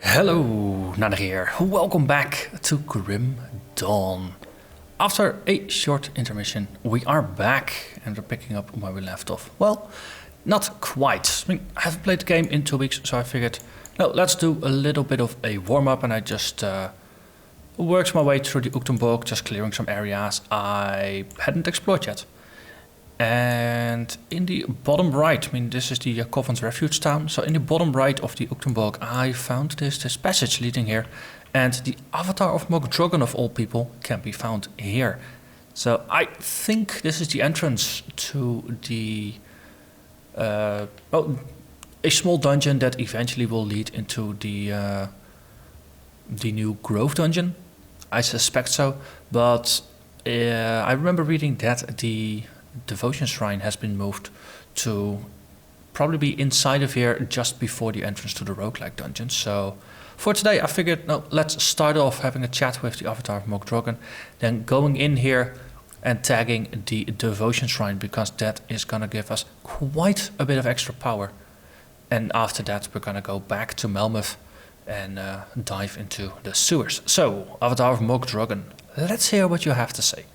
Hello, Narnach here. Welcome back to Grim Dawn. After a short intermission, we are back and we're picking up where we left off. Well, not quite. I haven't played the game in 2 weeks, so I figured, no, let's do a little bit of a warm-up, and I just worked my way through the Uchtdonborg, just clearing some areas I hadn't explored yet. And in the bottom right, this is the Coven's refuge town, so in the bottom right of the Uchtdonborg I found this passage leading here, and the avatar of Mogdrogon of all people can be found here. So I think this is the entrance to the a small dungeon that eventually will lead into the new Grove dungeon. I suspect so, but I remember reading that the Devotion Shrine has been moved to probably be inside of here just before the entrance to the roguelike dungeon. So for today I figured, no, let's start off having a chat with the avatar of Mogdrogon, then going in here and tagging the Devotion Shrine, because that is gonna give us quite a bit of extra power. And after that we're gonna go back to Malmouth and dive into the sewers. So, avatar of Mogdrogon, let's hear what you have to say.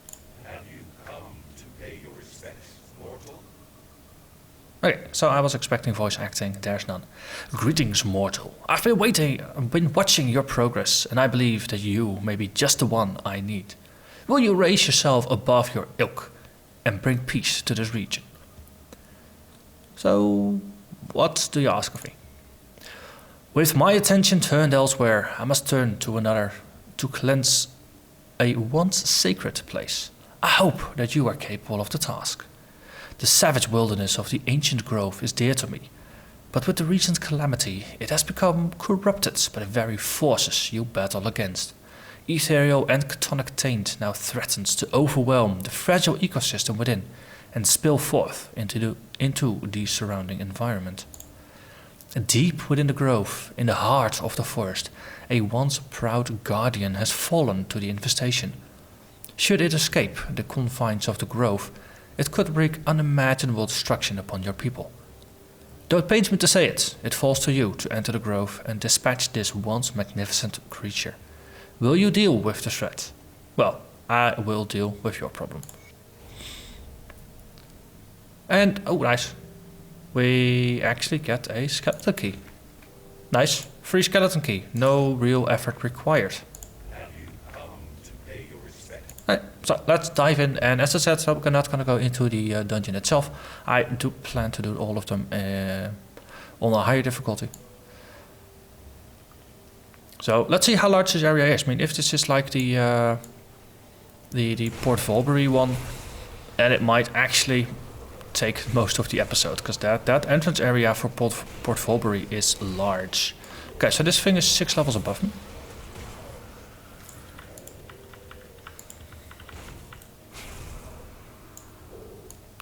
Okay, so I was expecting voice acting, there's none. Greetings, mortal. I've been watching your progress, and I believe that you may be just the one I need. Will you raise yourself above your ilk and bring peace to this region? So, what do you ask of me? With my attention turned elsewhere, I must turn to another to cleanse a once sacred place. I hope that you are capable of the task. The savage wilderness of the ancient grove is dear to me, but with the recent calamity it has become corrupted by the very forces you battle against. Ethereal and chthonic taint now threatens to overwhelm the fragile ecosystem within and spill forth into the surrounding environment. Deep within the grove, in the heart of the forest, a once proud guardian has fallen to the infestation. Should it escape the confines of the grove, it could wreak unimaginable destruction upon your people. Though it pains me to say it, it falls to you to enter the grove and dispatch this once magnificent creature. Will you deal with the threat? Well, I will deal with your problem. And, oh nice, we actually get a skeleton key. Nice, free skeleton key, no real effort required. Right, so let's dive in, and as I said, so we're not going to go into the dungeon itself. I do plan to do all of them on a higher difficulty. So let's see how large this area is. If this is like the Port Volbury one, and it might actually take most of the episode, because that entrance area for Port Volbury is large. Okay, so this thing is 6 levels above me.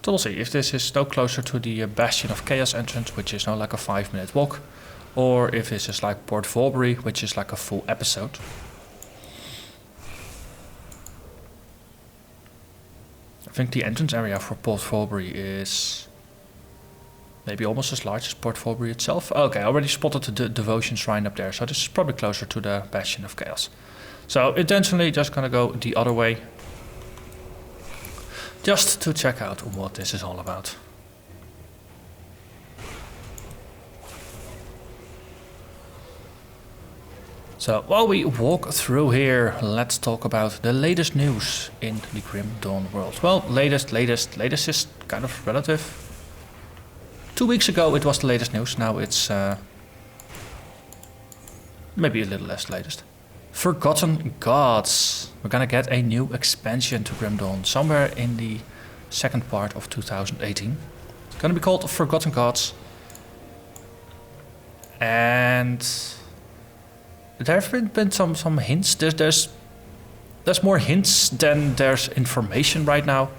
So we'll see if this is no closer to the Bastion of Chaos entrance, which is now like a 5-minute walk, or if this is like Port Volbury, which is like a full episode. I think the entrance area for Port Volbury is maybe almost as large as Port Volbury itself. Okay, I already spotted the Devotion Shrine up there, so this is probably closer to the Bastion of Chaos. So intentionally just gonna go the other way, just to check out what this is all about. So while we walk through here, let's talk about the latest news in the Grim Dawn world. Well, latest is kind of relative. 2 weeks ago it was the latest news, now it's maybe a little less latest. Forgotten Gods. We're gonna get a new expansion to Grim Dawn somewhere in the second part of 2018. It's gonna be called Forgotten Gods. And there have been some hints. There's more hints than there's information right now.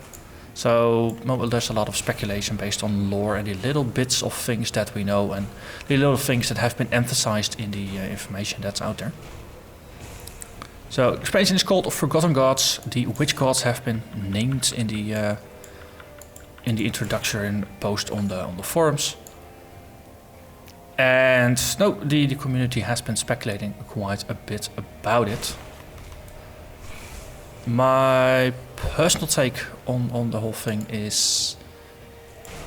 So well, there's a lot of speculation based on lore and the little bits of things that we know and the little things that have been emphasized in the information that's out there. So expansion is called Forgotten Gods. The witch gods have been named in the introduction post on the forums. And no, the community has been speculating quite a bit about it. My personal take on the whole thing is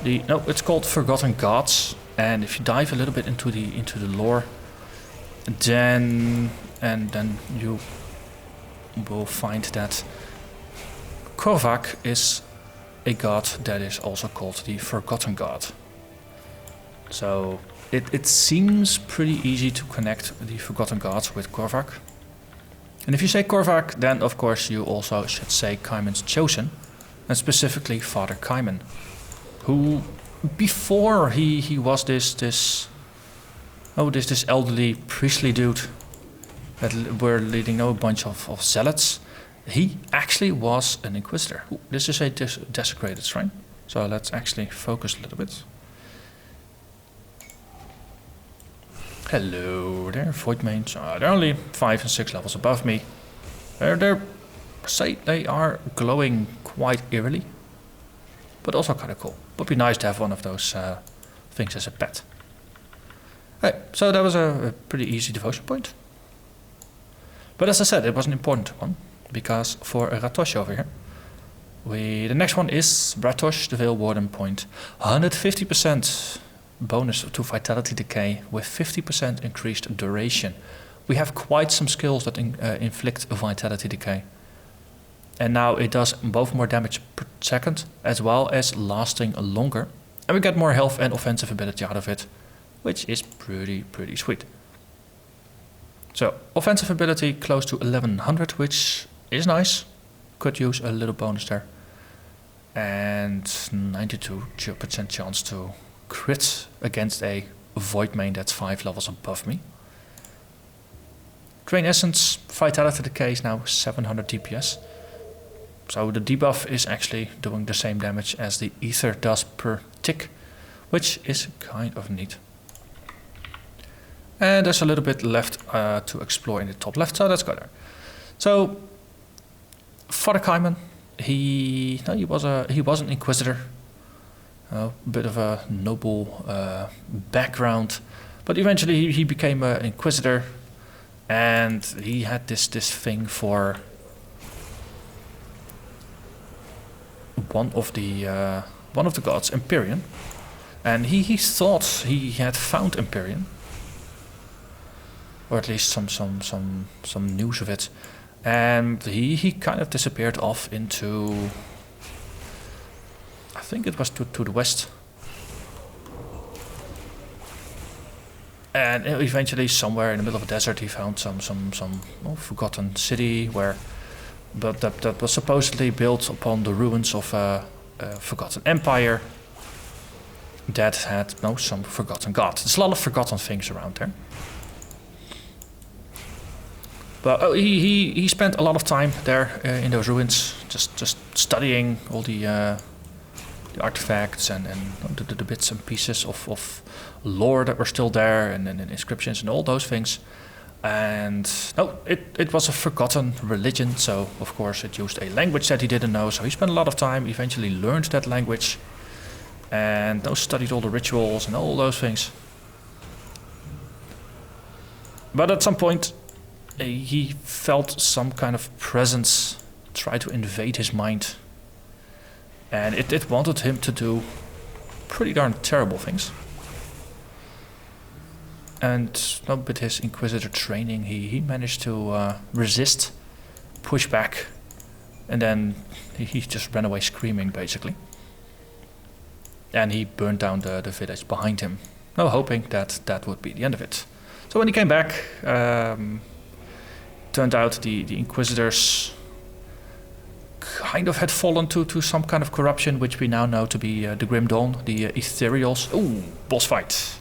it's called Forgotten Gods, and if you dive a little bit into the lore, then you will find that Korvac is a god that is also called the Forgotten God. So it seems pretty easy to connect the Forgotten Gods with Korvac. And if you say Korvac, then of course you also should say Kaiman's Chosen, and specifically Father Kaiman, who before he was this elderly priestly dude that were leading a bunch of zealots. He actually was an Inquisitor. Ooh, this is a desecrated shrine, so let's actually focus a little bit. Hello there, Void Mains. They're only 5 and 6 levels above me. They are glowing quite eerily, but also kind of cool. Would be nice to have one of those things as a pet. Hey, so that was a pretty easy devotion point. But as I said, it was an important one, because for Ratosh over here, the next one is Ratosh, the Veil Warden point. 150% bonus to Vitality Decay with 50% increased duration. We have quite some skills that inflict Vitality Decay. And now it does both more damage per second as well as lasting longer. And we get more health and offensive ability out of it, which is pretty sweet. So offensive ability close to 1100, which is nice. Could use a little bonus there. And 92% chance to crit against a Void Main that's 5 levels above me. Drain Essence, Vitality Decay is now 700 DPS. So the debuff is actually doing the same damage as the Ether does per tick, which is kind of neat. And there's a little bit left to explore in the top left, so let's go there. So, Father Kaiman, he was an Inquisitor, a bit of a noble background, but eventually he became an Inquisitor, and he had this thing for one of the gods, Empyrean, and he thought he had found Empyrean, or at least some news of it, and he kind of disappeared off into, I think it was to the west, and eventually somewhere in the middle of a desert he found some forgotten city but that was supposedly built upon the ruins of a forgotten empire that had some forgotten god. There's a lot of forgotten things around there. But he spent a lot of time there in those ruins, just studying all the artifacts and the bits and pieces of lore that were still there, and inscriptions and all those things. And it was a forgotten religion, so of course it used a language that he didn't know. So he spent a lot of time, eventually learned that language, and studied all the rituals and all those things. But at some point, he felt some kind of presence try to invade his mind, and it wanted him to do pretty darn terrible things. And with his Inquisitor training, he managed to resist, push back, and then he just ran away screaming, basically. And he burned down the village behind him, hoping that would be the end of it. So when he came back, turned out the Inquisitors kind of had fallen to some kind of corruption, which we now know to be the Grim Dawn, the Ethereals. Ooh, boss fight.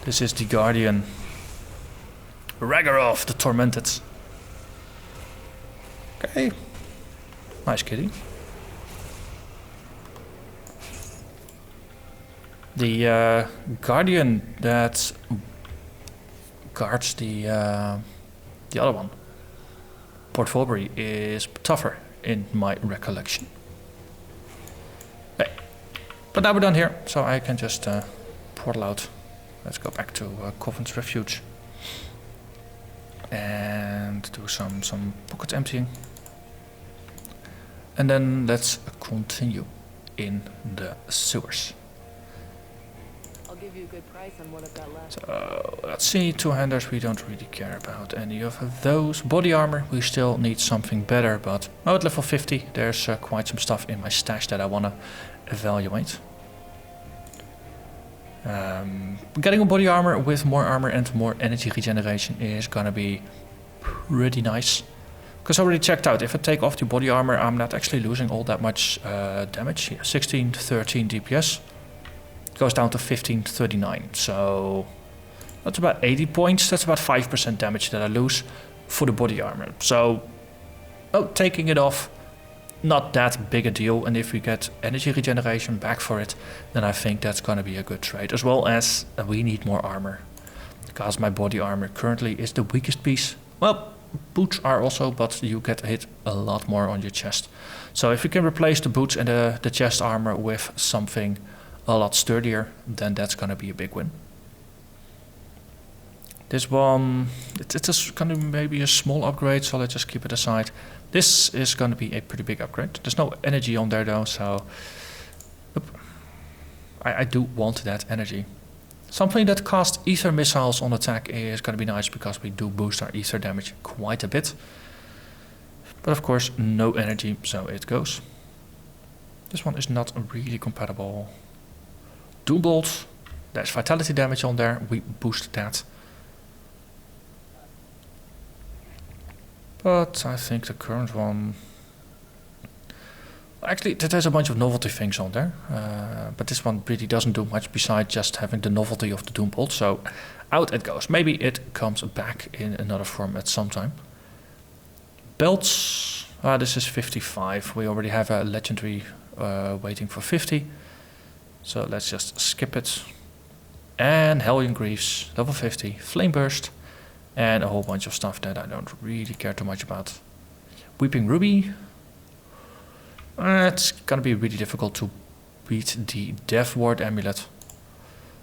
This is the Guardian, Ragharoth the Tormented. Okay, nice kitty. The Guardian that guards the other one, Port Forbury, is tougher in my recollection. Hey. But now we're done here, so I can just portal out let's go back to Covent's Refuge. And do some pocket emptying. And then let's continue in the sewers. I'll give you a good price on what I've got left. So let's see, two-handers, we don't really care about any of those. Body armor, we still need something better, but at level 50 there's quite some stuff in my stash that I want to evaluate. Getting a body armor with more armor and more energy regeneration is gonna be pretty nice. Because I already checked out, if I take off the body armor, I'm not actually losing all that much damage. Yeah, 16 to 13 DPS. It goes down to 15 to 39. So that's about 80 points. That's about 5% damage that I lose for the body armor. So taking it off, not that big a deal. And if we get energy regeneration back for it, then I think that's going to be a good trade. As well as we need more armor. Because my body armor currently is the weakest piece. Well, boots are also, but you get hit a lot more on your chest. So if you can replace the boots and the chest armor with something a lot sturdier, then that's gonna be a big win. This one, it's gonna be maybe a small upgrade, so let's just keep it aside. This is gonna be a pretty big upgrade. There's no energy on there though, so I do want that energy. Something that casts ether missiles on attack is going to be nice because we do boost our ether damage quite a bit. But of course, no energy, so it goes. This one is not really compatible. Doombolt, there's vitality damage on there, we boost that. But I think the current one... Actually, there's a bunch of novelty things on there, but this one really doesn't do much besides just having the novelty of the Doombolt, so out it goes. Maybe it comes back in another form at some time. Belts, this is 55, we already have a legendary waiting for 50, so let's just skip it. And Hellion Greaves, level 50, Flame Burst, and a whole bunch of stuff that I don't really care too much about. Weeping Ruby. It's gonna be really difficult to beat the Death Ward Amulet.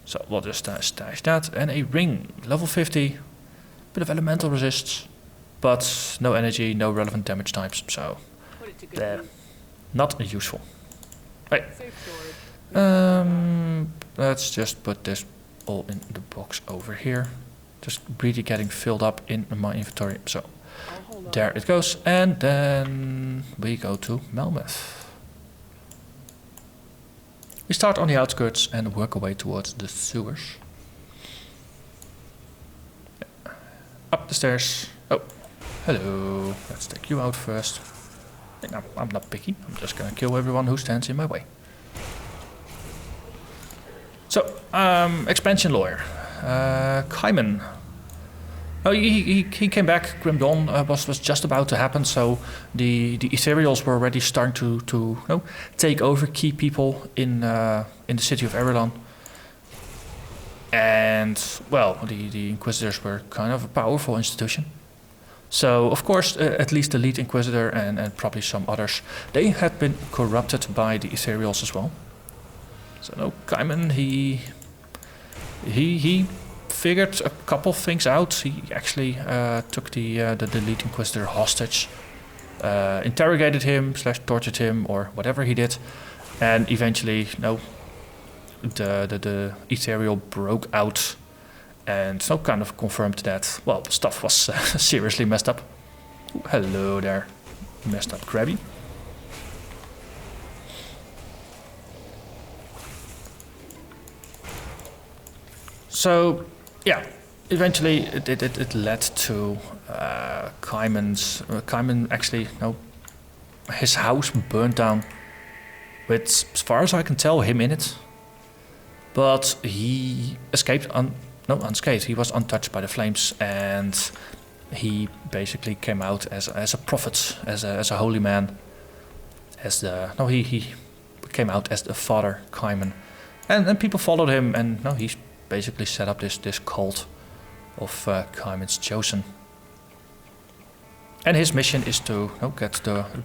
So we'll just stash that. And a ring, level 50. Bit of elemental resists, but no energy, no relevant damage types, so they're not useful. Right. Let's just put this all in the box over here. Just really getting filled up in my inventory, so there it goes, and then we go to Malmouth. We start on the outskirts and work our way towards the sewers. Up the stairs. Oh, hello. Let's take you out first. I'm not picky. I'm just gonna kill everyone who stands in my way. So, expansion lawyer. Kaiman. Oh, he came back. Grim Dawn was just about to happen, so the Ethereals were already starting to take over key people in the city of Erelon. And well, the Inquisitors were kind of a powerful institution. So of course, at least the lead Inquisitor and probably some others, they had been corrupted by the Ethereals as well. So no, Kaiman, he figured a couple things out. He actually took the lead Inquisitor hostage, interrogated him / tortured him or whatever he did, and eventually, the Ethereal broke out, and kind of confirmed that stuff was seriously messed up. Ooh, hello there, messed up Krabby. So. Yeah, eventually it led to Kaiman actually, his house burned down with, as far as I can tell, him in it. But he escaped unscathed. He was untouched by the flames, and he basically came out as a prophet, as a holy man. He came out as the father Kaiman, and people followed him, and he's basically set up this cult of Kaiman's Chosen. And his mission is to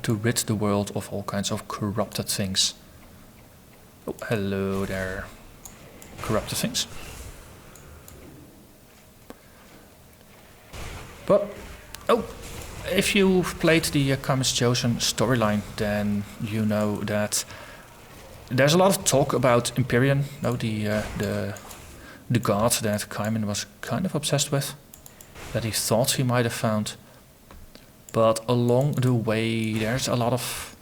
rid the world of all kinds of corrupted things. Oh, hello there, corrupted things. But, oh, if you've played the Kaiman's Chosen storyline, then you know that there's a lot of talk about Empyrean, the god that Kaiman was kind of obsessed with, that he thought he might have found. But along the way, there's a lot of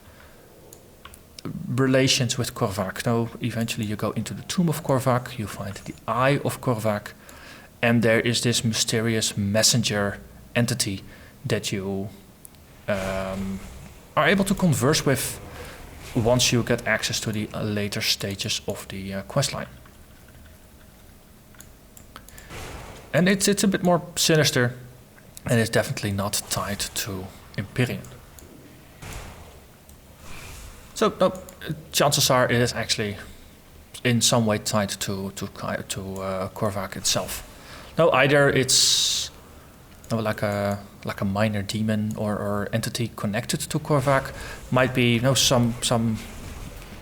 relations with Korvac. Now, eventually you go into the Tomb of Korvac, you find the Eye of Korvac, and there is this mysterious messenger entity that you are able to converse with once you get access to the later stages of the questline. And it's a bit more sinister, and it's definitely not tied to Empyrean. So, no, chances are it is actually in some way tied to Korvac itself. No, either it's like a minor demon or entity connected to Korvac, might be some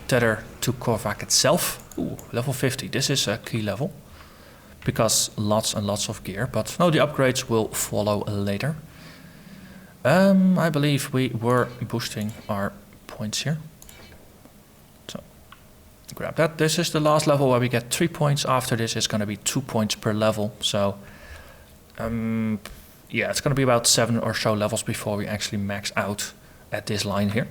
tether to Korvac itself. Ooh, level 50. This is a key level because lots and lots of gear. But no, the upgrades will follow later. I believe we were boosting our points here. So grab that. This is the last level where we get 3 points. After this, it's going to be 2 points per level. So yeah, it's going to be about 7 or so levels before we actually max out at this line here.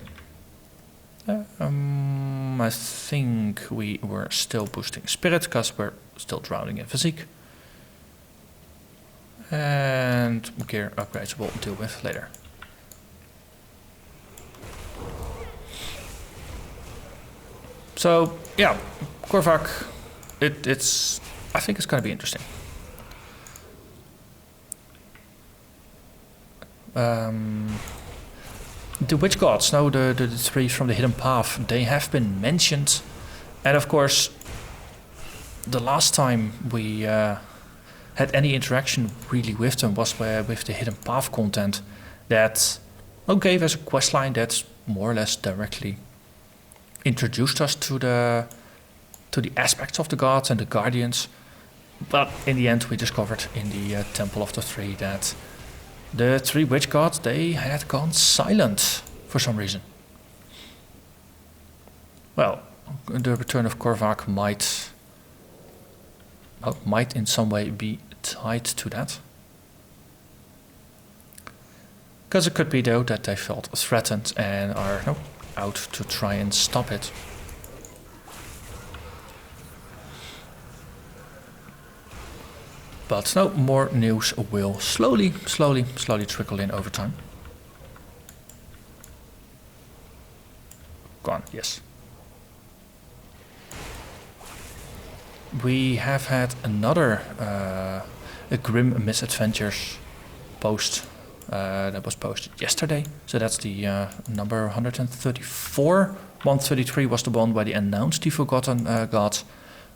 I think we were still boosting Spirit because we're still drowning in Physique. And gear upgrades we'll deal with later. So yeah, Korvac, it's I think it's going to be interesting. The Witch Gods, no, the three from the Hidden Path, they have been mentioned. And of course, the last time we had any interaction really with them was with the Hidden Path content that gave us a questline that more or less directly introduced us to the aspects of the gods and the guardians. But in the end, we discovered in the Temple of the Three that the 3 witch gods, they had gone silent for some reason. Well, the return of Korvac might in some way be tied to that. Because it could be though that they felt threatened and are out to try and stop it. But no, more news will slowly trickle in over time. Gone, yes. We have had another a Grim Misadventures post that was posted yesterday. So that's the number 134. 133 was the one where they announced the Forgotten Gods.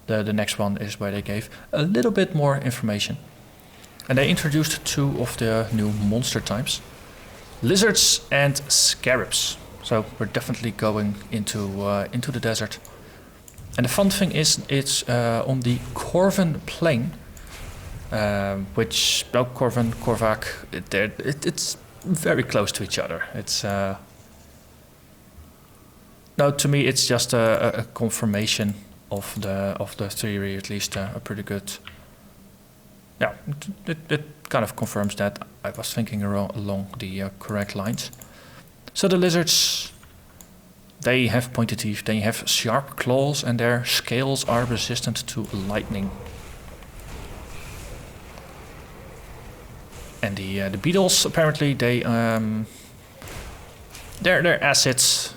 The next one is where they gave a little bit more information. And they introduced 2 of the new monster types. Lizards and scarabs. So we're definitely going into the desert. And the fun thing is it's on the Corvan Plain. Which, Corvan, Korvac, it's very close to each other. It's... no, to me it's just a confirmation of the theory, at least a pretty good. Yeah, it kind of confirms that I was thinking along the correct lines. So the lizards, they have pointed teeth, they have sharp claws, and their scales are resistant to lightning. And the beetles, apparently, they their acids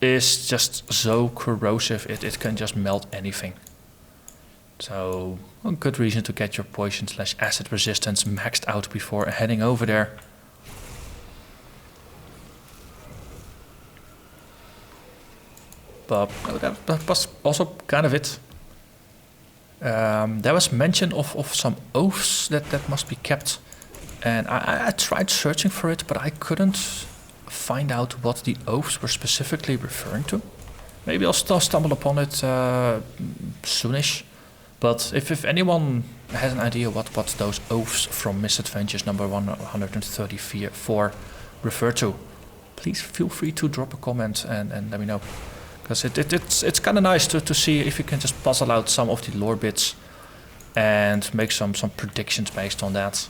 is just so corrosive, it can just melt anything. So a good reason to get your poison/acid resistance maxed out before heading over there. But that was also kind of it. There was mention of some oaths that must be kept. And I tried searching for it, but I couldn't find out what the oaths were specifically referring to. Maybe I'll stumble upon it soonish. But if anyone has an idea what those oaths from Misadventures number 134 refer to, please feel free to drop a comment and let me know. Because it's kind of nice to see if you can just puzzle out some of the lore bits and make some predictions based on that.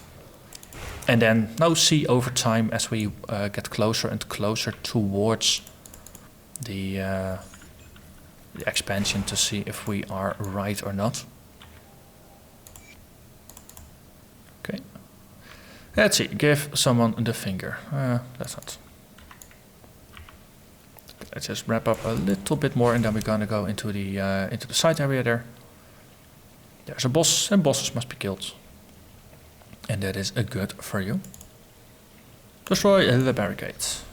And then now see over time as we get closer and closer towards the expansion to see if we are right or not. Okay. Let's see. Give someone the finger. That's not. Let's just wrap up a little bit more, and then we're gonna go into the side area there. There's a boss, and bosses must be killed. And that is a good for you. Destroy the barricades.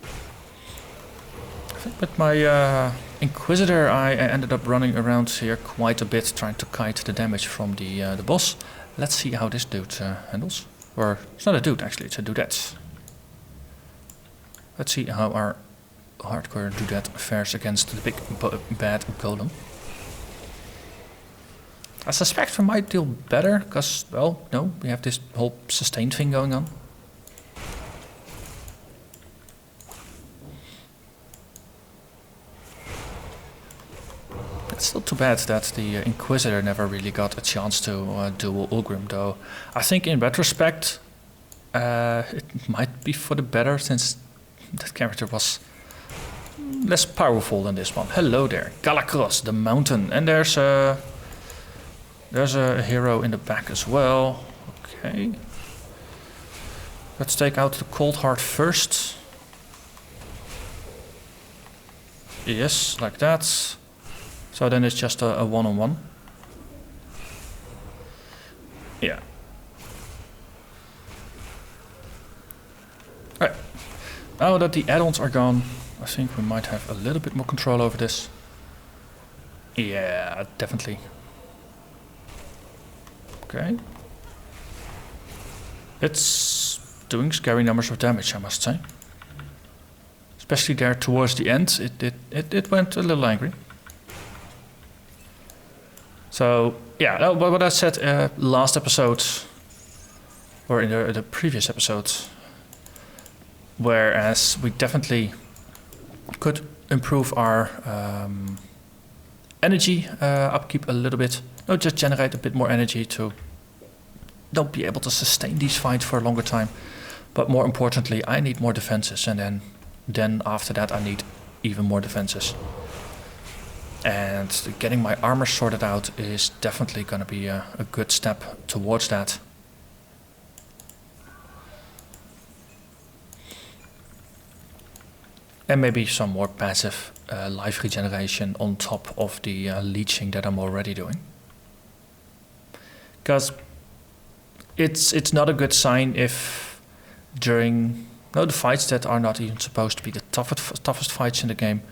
I think with my Inquisitor I ended up running around here quite a bit trying to kite the damage from the boss. Let's see how this dude handles. Or, it's not a dude actually, it's a dudette. Let's see how our hardcore dudette fares against the big bad golem. I suspect we might deal better, because, well, no, we have this whole sustain thing going on. It's still too bad that the Inquisitor never really got a chance to duel Ulgrim, though. I think in retrospect, it might be for the better, since that character was less powerful than this one. Hello there, Galacross, the mountain, and there's a hero in the back as well. Okay. Let's take out the Cold Heart first. Yes, like that. So then it's just a one-on-one. Yeah. Alright. Now that the add-ons are gone, I think we might have a little bit more control over this. Yeah, definitely. Okay. It's doing scary numbers of damage, I must say. Especially there towards the end, it went a little angry. So, yeah, what I said last episode, or in the previous episode, whereas we definitely could improve our energy upkeep a little bit. No, just generate a bit more energy to not be able to sustain these fights for a longer time. But more importantly, I need more defenses, and then after that I need even more defenses. And getting my armor sorted out is definitely going to be a good step towards that. And maybe some more passive life regeneration on top of the leeching that I'm already doing. Because it's not a good sign if during the fights that are not even supposed to be the toughest fights in the game,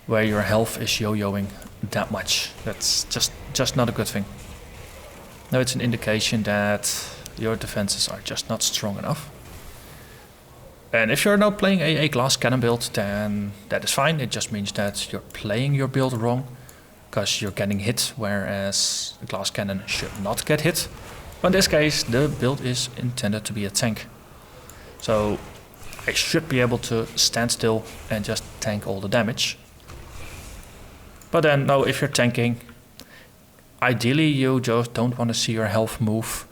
where your health is yo-yoing that much. That's just not a good thing. No, it's an indication that your defenses are just not strong enough. And if you're now playing a glass cannon build, then that is fine. It just means that you're playing your build wrong, because you're getting hit, whereas the glass cannon should not get hit. But in this case, the build is intended to be a tank. So I should be able to stand still and just tank all the damage. But then, no, if you're tanking, ideally you just don't want to see your health move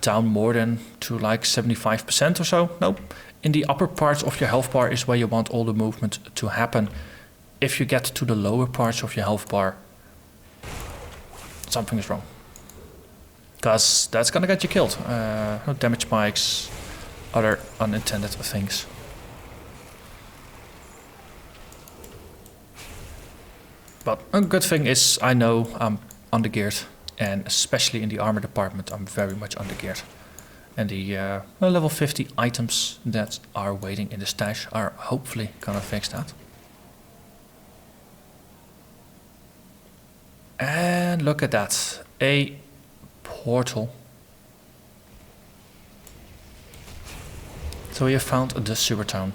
down more than to like 75% or so. No, in the upper parts of your health bar is where you want all the movement to happen. If you get to the lower parts of your health bar, something is wrong. Because that's gonna get you killed. Damage spikes, other unintended things. But a good thing is I know I'm undergeared, and especially in the armor department I'm very much undergeared. And the level 50 items that are waiting in the stash are hopefully gonna fix that. And look at that, a portal. So we have found the sewer town.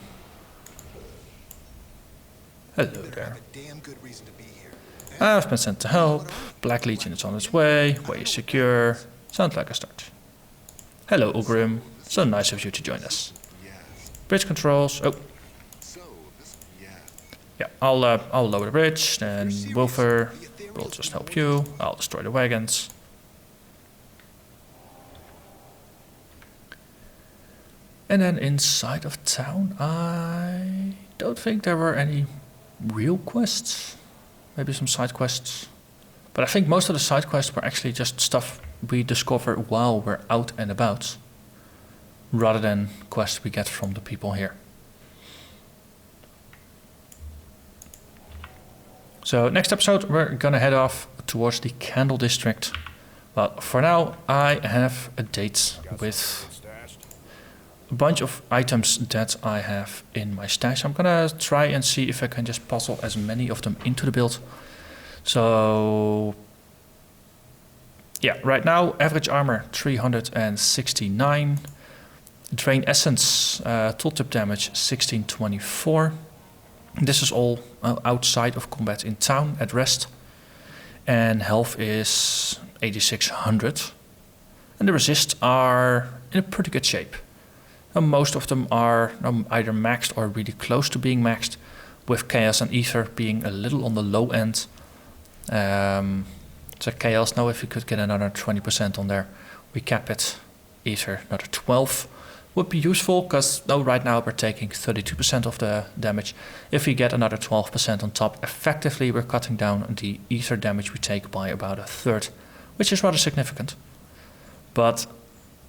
Hello there. I've been sent to help. Black Legion is on its way. Way is secure. Sounds like a start. Hello, Ulgrim. So nice of you to join us. Bridge controls. Oh. Yeah, I'll lower the bridge, then Wolfer will just help you. I'll destroy the wagons. And then inside of town, I don't think there were any real quests. Maybe some side quests. But I think most of the side quests were actually just stuff we discover while we're out and about, rather than quests we get from the people here. So next episode we're gonna head off towards the Candle District. But for now I have a date with a bunch of items that I have in my stash. I'm gonna try and see if I can just puzzle as many of them into the build. So yeah, right now average armor 369, drain essence, tooltip damage 1624. This is all outside of combat in town at rest, and health is 8600, and the resists are in a pretty good shape. Most of them are either maxed or really close to being maxed, with Chaos and Ether being a little on the low end. So Chaos, now if we could get another 20% on there, we cap it. Ether, another 12 would be useful, because right now we're taking 32% of the damage. If we get another 12% on top, effectively we're cutting down the Ether damage we take by about a third, which is rather significant. But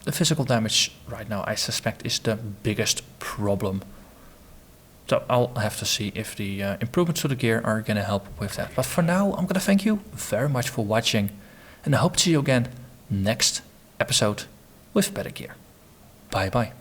the physical damage right now, I suspect, is the biggest problem. So I'll have to see if the improvements to the gear are going to help with that. But for now, I'm going to thank you very much for watching, and I hope to see you again next episode with better gear. Bye bye.